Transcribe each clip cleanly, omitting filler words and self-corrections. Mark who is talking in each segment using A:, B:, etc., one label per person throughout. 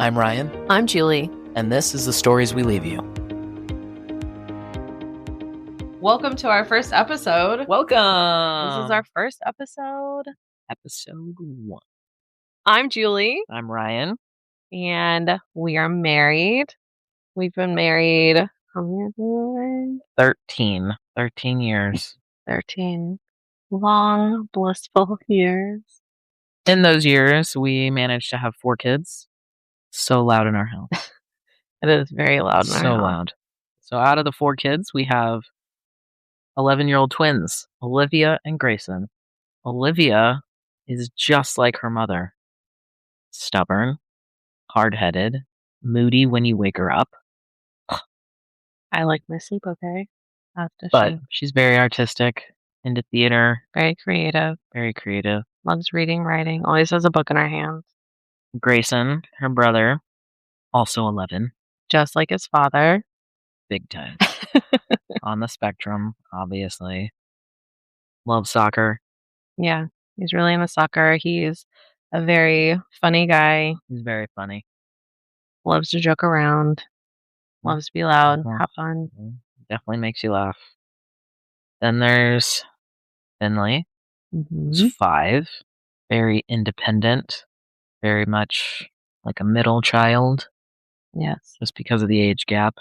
A: I'm Ryan,
B: I'm Julie.
A: and this is the stories we leave you.
B: Welcome to our first episode.
A: Welcome!
B: This is our first episode.
A: Episode 1.
B: I'm Julie,
A: I'm Ryan.
B: and we are married. We've been married how many years?
A: 13 years.
B: 13 long, blissful years.
A: In those years, we managed to have 4 kids. So loud in our house.
B: It is very loud in our
A: So
B: house.
A: loud. So out of the 4 kids, we have 11-year-old twins, Olivia and Grayson. Olivia is just like her mother. Stubborn, hard-headed, moody when you wake her up.
B: I like my sleep okay.
A: But she's very artistic, into theater.
B: Very creative.
A: Very creative.
B: Loves reading, writing. Always has a book in her hands.
A: Grayson, her brother, also 11.
B: Just like his father.
A: Big time. On the spectrum, obviously. Loves soccer.
B: Yeah, he's really into soccer. He's a very funny guy.
A: He's very funny.
B: Loves to joke around. Loves to be loud, have fun.
A: Definitely makes you laugh. Then there's Finley. He's 5. Very independent. Very much like a middle child.
B: Yes.
A: Just because of the age gap.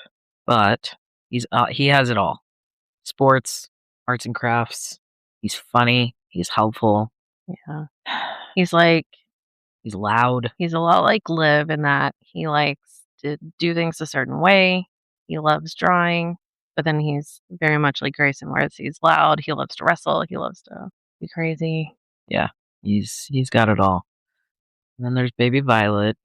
A: But he has it all. Sports, arts and crafts. He's funny. He's helpful.
B: Yeah. He's loud. He's a lot like Liv in that he likes to do things a certain way. He loves drawing, but then he's very much like Grayson, whereas he's loud. He loves to wrestle. He loves to be crazy.
A: Yeah, he's got it all. And then there's baby Violet.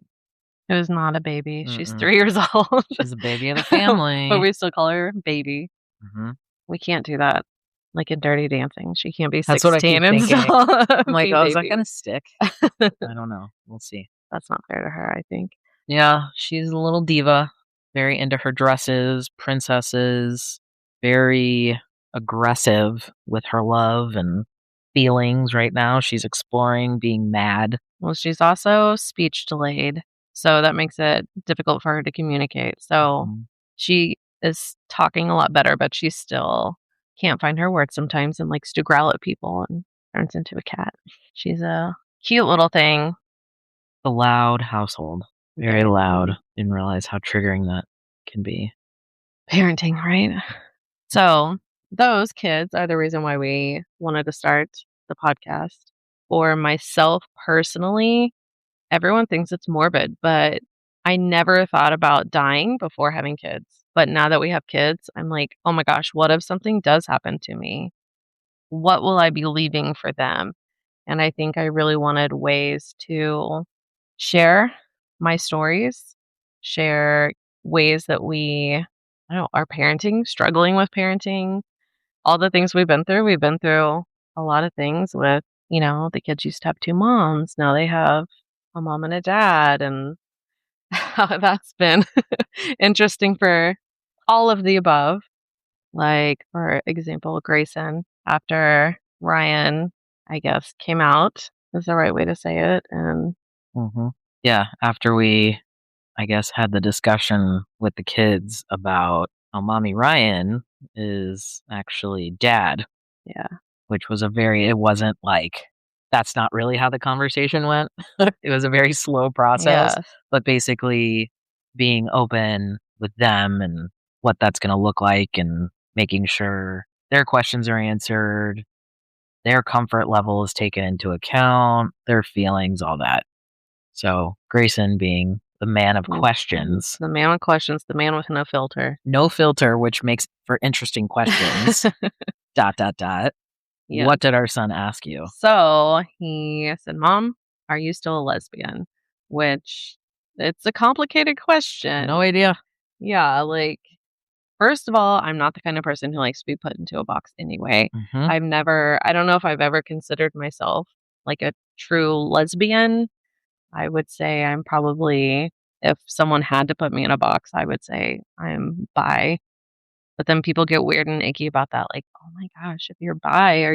B: Who's not a baby. She's 3 years old.
A: She's a baby of the family.
B: But we still call her baby.
A: Mm-hmm.
B: We can't do that. Like in Dirty Dancing. She can't be 16
A: That's what I keep
B: and
A: thinking.
B: still
A: I'm like,
B: be
A: oh, is that
B: baby.
A: going to stick? I don't know. We'll see.
B: That's not fair to her, I think.
A: Yeah, she's a little diva. Very into her dresses, princesses. Very aggressive with her love and feelings right now. She's exploring being mad.
B: Well, she's also speech delayed. So that makes it difficult for her to communicate. So she is talking a lot better, but she still can't find her words sometimes and likes to growl at people and turns into a cat. She's a cute little thing.
A: A loud household. Very loud. Didn't realize how triggering that can be.
B: Parenting, right? So those kids are the reason why we wanted to start the podcast. For myself personally, everyone thinks it's morbid, but I never thought about dying before having kids. But now that we have kids, I'm like, oh my gosh, what if something does happen to me? What will I be leaving for them? And I think I really wanted ways to share my stories, share ways that we, are parenting, struggling with parenting, all the things we've been through. We've been through a lot of things with, the kids used to have 2 moms. Now they have a mom and a dad, and how that's been interesting for all of the above. Like, for example, Grayson, after Ryann, I guess, came out, is the right way to say it. And
A: yeah, after we, I guess, had the discussion with the kids about how Mommy Ryann is actually dad.
B: Yeah.
A: Which was it wasn't like, that's not really how the conversation went. It was a very slow process, but basically being open with them and what that's going to look like and making sure their questions are answered, their comfort level is taken into account, their feelings, all that. So Grayson being the man of questions.
B: The man with questions, the man with no filter.
A: No filter, which makes for interesting questions. ... Yeah. What did our son ask you?
B: So he said, Mom, are you still a lesbian? Which, it's a complicated question.
A: No idea.
B: Yeah, like, first of all, I'm not the kind of person who likes to be put into a box anyway. I don't know if I've ever considered myself like a true lesbian. I would say I'm probably, if someone had to put me in a box, I would say I'm bi. But then people get weird and icky about that. Like, oh my gosh, if you're bi,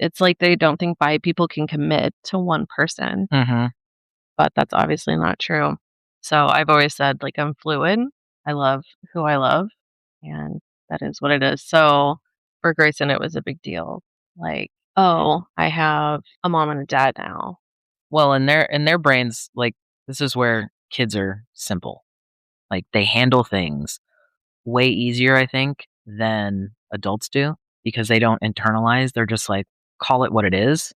B: it's like they don't think bi people can commit to one person. But that's obviously not true. So I've always said, like, I'm fluid. I love who I love, and that is what it is. So for Grayson, it was a big deal. Like, oh, I have a mom and a dad now.
A: Well, in their brains, like, this is where kids are simple. Like, they handle things way easier, I think, than adults do because they don't internalize. They're just like, call it what it is,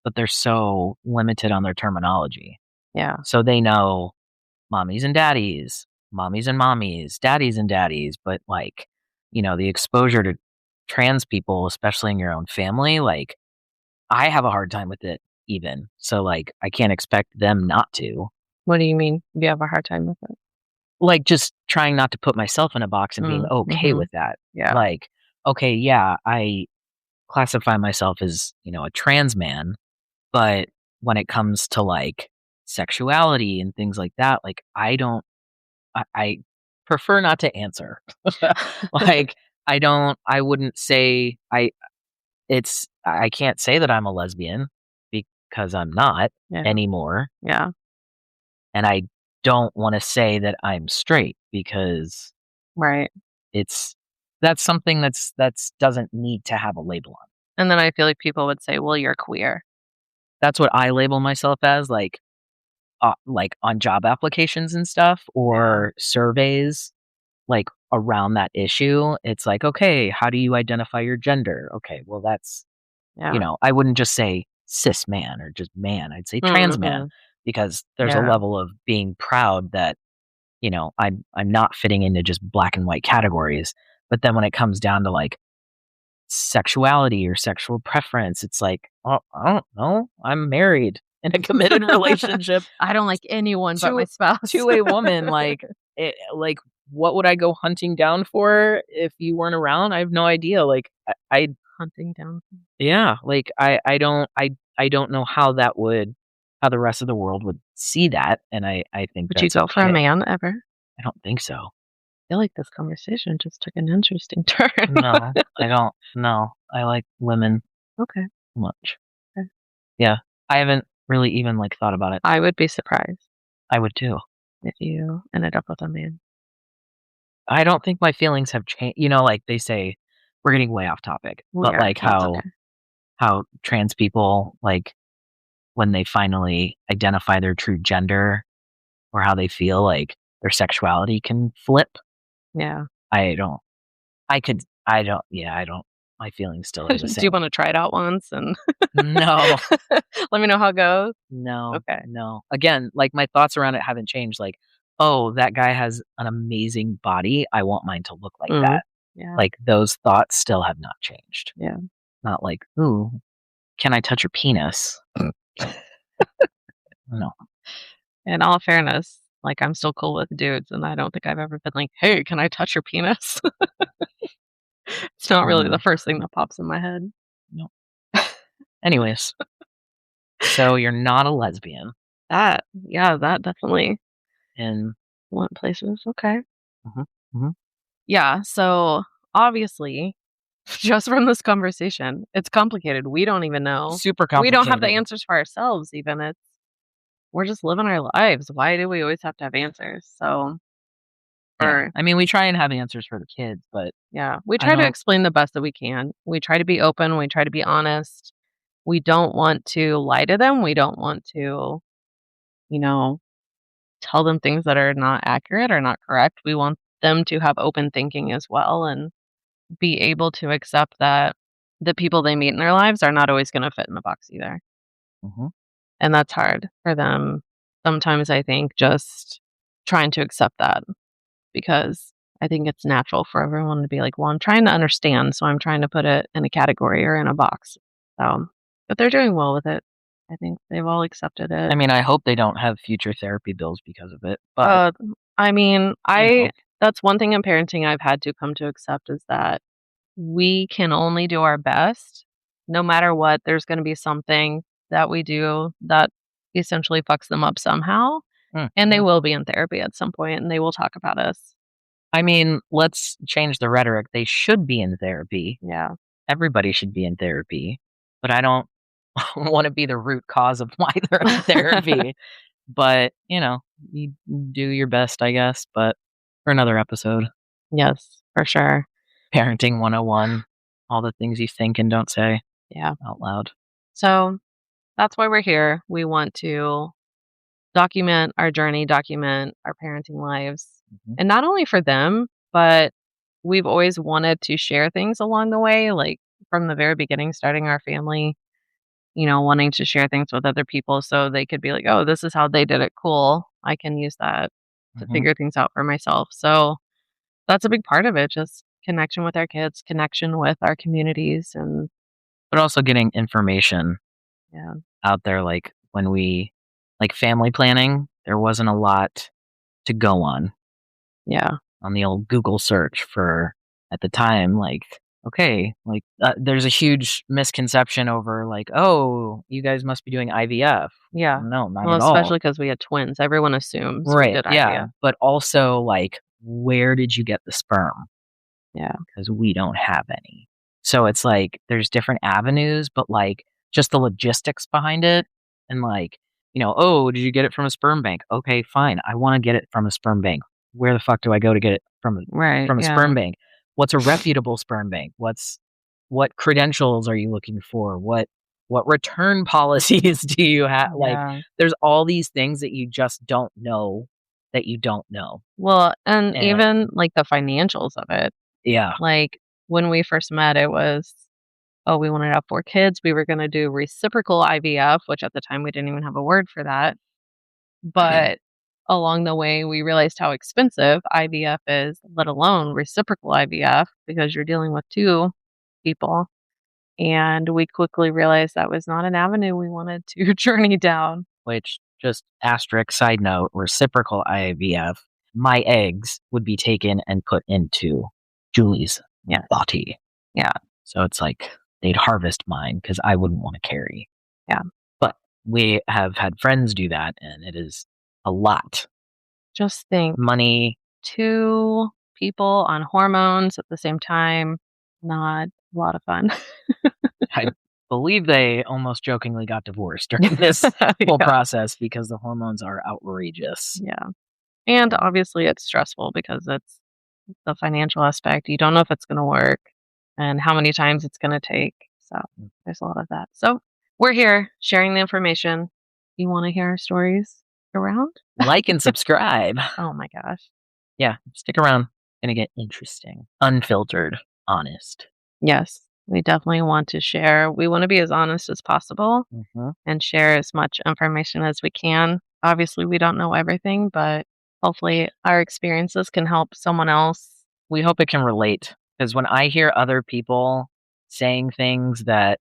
A: but they're so limited on their terminology.
B: Yeah.
A: So they know mommies and mommies, daddies and daddies, but like, the exposure to trans people, especially in your own family, like, I have a hard time with it even. So, like, I can't expect them not to.
B: What do you mean? You have a hard time with it?
A: Like, just trying not to put myself in a box and being okay
B: Mhm.
A: with that.
B: Yeah.
A: Like, okay, yeah, I classify myself as, a trans man, but when it comes to, like, sexuality and things like that, like, I prefer not to answer. Like, I wouldn't say I can't say that I'm a lesbian because I'm not
B: Yeah.
A: anymore,
B: Yeah.
A: and I don't wanna say that I'm straight because
B: Right.
A: it's that's something that's doesn't need to have a label on it.
B: And then I feel like people would say, "Well, you're queer."
A: That's what I label myself as, like, on job applications and stuff
B: Yeah.
A: or surveys, like, around that issue. It's like, "Okay, how do you identify your gender?" Okay, well,
B: Yeah.
A: I wouldn't just say cis man or just man, I'd say trans man
B: Mhm.
A: because there's a
B: Yeah.
A: level of being proud that, I'm not fitting into just black and white categories. But then when it comes down to, like, sexuality or sexual preference, it's like, "Oh, I don't know. I'm married in a committed relationship
B: I don't like anyone but my
A: to
B: spouse.
A: to a woman." Like, what would I go hunting down for if you weren't around? I have no idea. Like, I
B: Hunting down.
A: yeah, like, I don't know how the rest of the world would see that, and I think
B: Would you
A: that's
B: go for a
A: okay.
B: man ever?
A: I don't think so.
B: I feel like this conversation just took an interesting turn.
A: No, I don't. No, I like women
B: Okay.
A: much.
B: Okay.
A: Yeah, I haven't really even, like, thought about it.
B: I would be surprised
A: I would too.
B: if you ended up with a man.
A: I don't think my feelings have changed. Like they say, we're getting way off topic,
B: We
A: but
B: are.
A: like
B: That's
A: how
B: okay.
A: how trans people, like, when they finally identify their true gender or how they feel, like, their sexuality can flip.
B: Yeah.
A: I don't I don't yeah, I don't my feelings still are the
B: Do you
A: same.
B: wanna try it out once and
A: No,
B: let me know how it goes?
A: no,
B: Okay.
A: no. Again, like, my thoughts around it haven't changed, like, "Oh, that guy has an amazing body, I want mine to look like
B: Mm.
A: that."
B: Yeah.
A: Like, those thoughts still have not changed.
B: Yeah.
A: Not like, "Ooh, can I touch your penis?" No.
B: In all fairness, like, I'm still cool with dudes, and I don't think I've ever been like, "Hey, can I touch your penis?" It's not really the
A: Mm,
B: first thing that pops in my head.
A: no. Anyways, so you're not a lesbian,
B: That definitely
A: and
B: went places, okay.
A: mhm, mhm.
B: Yeah, so, obviously, just from this conversation, it's complicated, we don't even know.
A: Super
B: We don't have the
A: complicated.
B: answers for ourselves even, we're just living our lives, why do we always have to have answers? So,
A: Yeah.
B: or
A: I mean, we try and have answers for the kids, but
B: yeah, we
A: I
B: try to
A: don't
B: explain the best that we can. We try to be open, we try to be honest. We don't want to lie to them, we don't want to, you know, tell them things that are not accurate or not correct. We want them to have open thinking as well and be able to accept that the people they meet in their lives are not always gonna fit in the box either,
A: mhm,
B: and that's hard for them. Sometimes I think just trying to accept that because I think it's natural for everyone to be like, "Well, I'm trying to understand, so I'm trying to put it in a category or in a box." But they're doing well with it. I think they've all accepted
A: I
B: it.
A: mean, I hope they don't have future therapy bills because of it, but,
B: Uh, I mean,
A: I
B: I
A: hope.
B: that's one thing in parenting I've had to come to accept is that we can only do our best. No matter what, there's gonna be something that we do that essentially fucks them up somehow, and they
A: Mhm.
B: will be in therapy at some point, and they will talk about us.
A: I mean, let's change the rhetoric. They should be in therapy.
B: Yeah.
A: Everybody should be in therapy, but I don't wanna be the root cause of why they're in therapy. But, you do your best, I guess, but for another episode.
B: Yes, for sure.
A: Parenting 101, all the things you think and don't say out loud.
B: So that's why we're here. We want to document our journey, document our parenting lives, and not only for them, but we've always wanted to share things along the way, like from the very beginning, starting our family, wanting to share things with other people so they could be like, oh, this is how they did it. Cool. I can use that to figure things out for myself. So that's a big part of it, just connection with our kids, connection with our communities, and
A: But also getting information
B: yeah,
A: out there, like when we like family planning, there wasn't a lot to go
B: yeah,
A: on the old Google search for at the time, like, okay, like there's a huge misconception over like, oh, you guys must be doing IVF.
B: yeah.
A: No, not
B: Well,
A: at all.
B: especially because we had twins. Everyone assumes we
A: Right.
B: did
A: Yeah.
B: IVF.
A: But also like, where did you get the sperm?
B: Yeah,
A: Because we don't have any. So it's like there's different avenues, but like just the logistics behind it and like, oh, did you get it from a sperm bank? Okay, fine. I want to get it from a sperm bank. Where the fuck do I go to get it from
B: right.
A: from a
B: Yeah,
A: sperm bank? What's a reputable sperm bank? What credentials are you looking for? What return policies do you have? Like
B: yeah.
A: there's all these things that you just don't know that you don't know.
B: Well, and
A: And
B: even like the financials of it.
A: yeah.
B: Like when we first met, it was, oh, we wanted to have 4 kids. We were going to do reciprocal IVF, which at the time we didn't even have a word for that. But along the way, we realized how expensive IVF is, let alone reciprocal IVF, because you're dealing with 2 people. And we quickly realized that was not an avenue we wanted to journey down.
A: Which, just asterisk side note, reciprocal IVF, my eggs would be taken and put into Julie's
B: Yes.
A: body.
B: Yeah.
A: So it's like they'd harvest mine because I wouldn't want to carry.
B: Yeah.
A: But we have had friends do that, and it is a lot.
B: Just think
A: Money.
B: 2 people on hormones at the same time, not a lot of fun.
A: I believe they almost jokingly got divorced during this whole process because the hormones are outrageous.
B: Yeah. And obviously it's stressful because it's the financial aspect. You don't know if it's going to work and how many times it's going to take. So there's a lot of that. So we're here sharing the information. You want to hear our stories around?
A: Like and subscribe.
B: Oh my gosh.
A: Yeah, stick around. Gonna get interesting. Unfiltered, honest.
B: Yes, we definitely want to share. We want to be as honest as possible and share as much information as we can. Obviously, we don't know everything, but hopefully our experiences can help someone else.
A: We hope it can relate because when I hear other people saying things that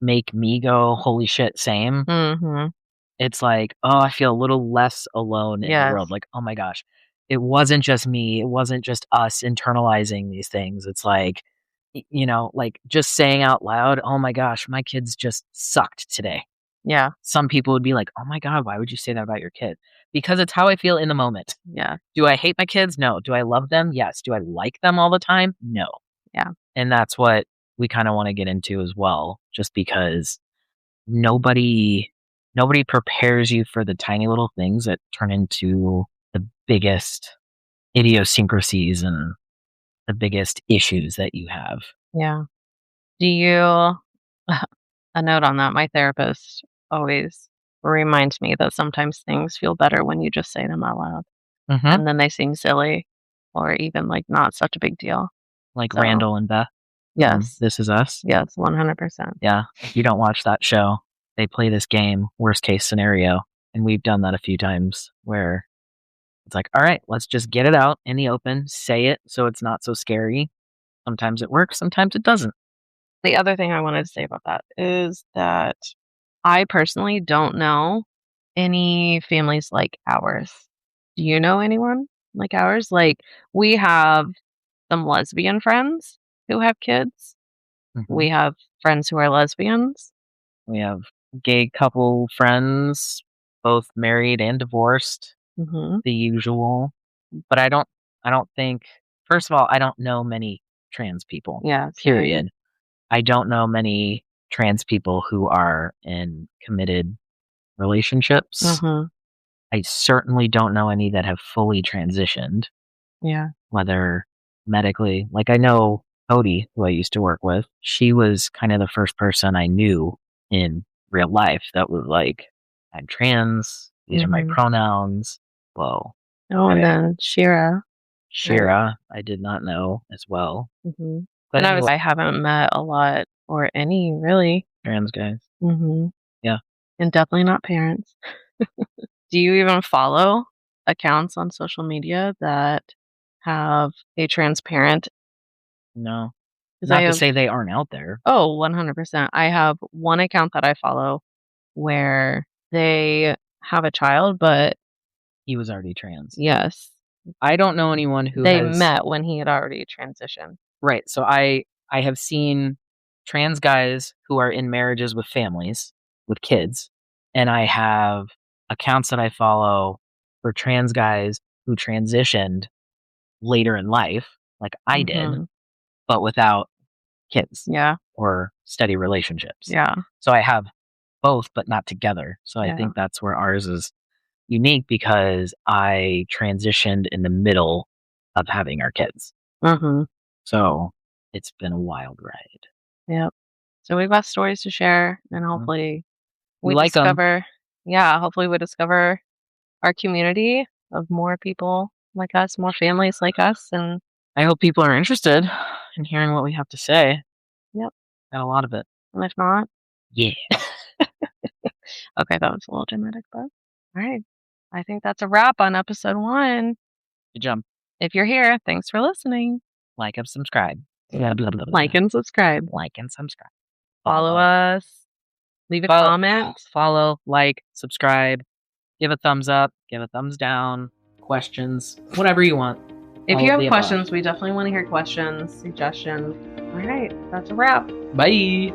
A: make me go, holy shit, same,
B: Mhm.
A: it's like, oh, I feel a little less alone in the world.
B: Yes.
A: Like, oh my gosh, it wasn't just me. It wasn't just us internalizing these things. It's like, like just saying out loud, oh my gosh, my kids just sucked today.
B: Yeah.
A: Some people would be like, oh my God, why would you say that about your kid? Because it's how I feel in the moment.
B: Yeah.
A: Do I hate my kids? No. Do I love them? Yes. Do I like them all the time? No.
B: Yeah.
A: And that's what we kind of want to get into as well, just because nobody prepares you for the tiny little things that turn into the biggest idiosyncrasies and the biggest issues that you have.
B: Yeah. Do you a note on that, my therapist always reminds me that sometimes things feel better when you just say them out loud, and then they seem silly or even, like, not such a big deal.
A: Like
B: So
A: Randall and Beth.
B: yes.
A: This Is Us.
B: Yes, 100%.
A: Yeah. If you don't watch that show, they play this game, worst case scenario. And we've done that a few times where it's like, all right, let's just get it out in the open, say it so it's not so scary. Sometimes it works, sometimes it doesn't.
B: The other thing I wanted to say about that is that I personally don't know any families like ours. Do you know anyone like ours? Like, we have some lesbian friends who have kids. We have friends who are lesbians.
A: We have gay couple friends, both married and divorced,
B: Mhm.
A: the usual. But I don't think, first of all, I don't know many trans people.
B: Yeah, same.
A: Period. I don't know many trans people who are in committed relationships.
B: Mhm.
A: I certainly don't know any that have fully transitioned.
B: Yeah.
A: Whether medically, like I know Cody, who I used to work with, she was kind of the first person I knew in real life that was like, I'm trans, these are my pronouns. Whoa.
B: Oh, and then Shira.
A: Shira, I did not know as well.
B: But anyway, I haven't met a lot or any really
A: trans guys. Yeah.
B: And definitely not parents. Do you even follow accounts on social media that have a transparent?
A: No. Not to say they aren't out there.
B: Oh, 100%. I have one account that I follow where they have a child, but
A: he was already trans.
B: Yes.
A: I don't know anyone who
B: they met when he had already transitioned.
A: Right. So I have seen trans guys who are in marriages with families, with kids, and I have accounts that I follow for trans guys who transitioned later in life, like I did, but without kids.
B: Yeah.
A: Or steady relationships.
B: Yeah.
A: So I have both, but not together. So I think that's where ours is unique because I transitioned in the middle of having our kids. So it's been a wild ride.
B: Yep. So we've got stories to share, and hopefully we discover, hopefully we discover our community of more people like us, more families like us, and
A: I hope people are interested in hearing what we have to say.
B: Yep.
A: Got a lot of it.
B: And if not,
A: yeah.
B: Okay, that was a little dramatic, but all right. I think that's a wrap on episode 1.
A: Good job.
B: If you're here, thanks for listening.
A: Like and subscribe.
B: Like and subscribe.
A: Like and subscribe.
B: Follow us. Leave a comment.
A: Follow, like, subscribe. Give a thumbs up. Give a thumbs down. Questions. Whatever you want.
B: If you have questions, we definitely want to hear questions, suggestions. All right. That's a wrap.
A: Bye.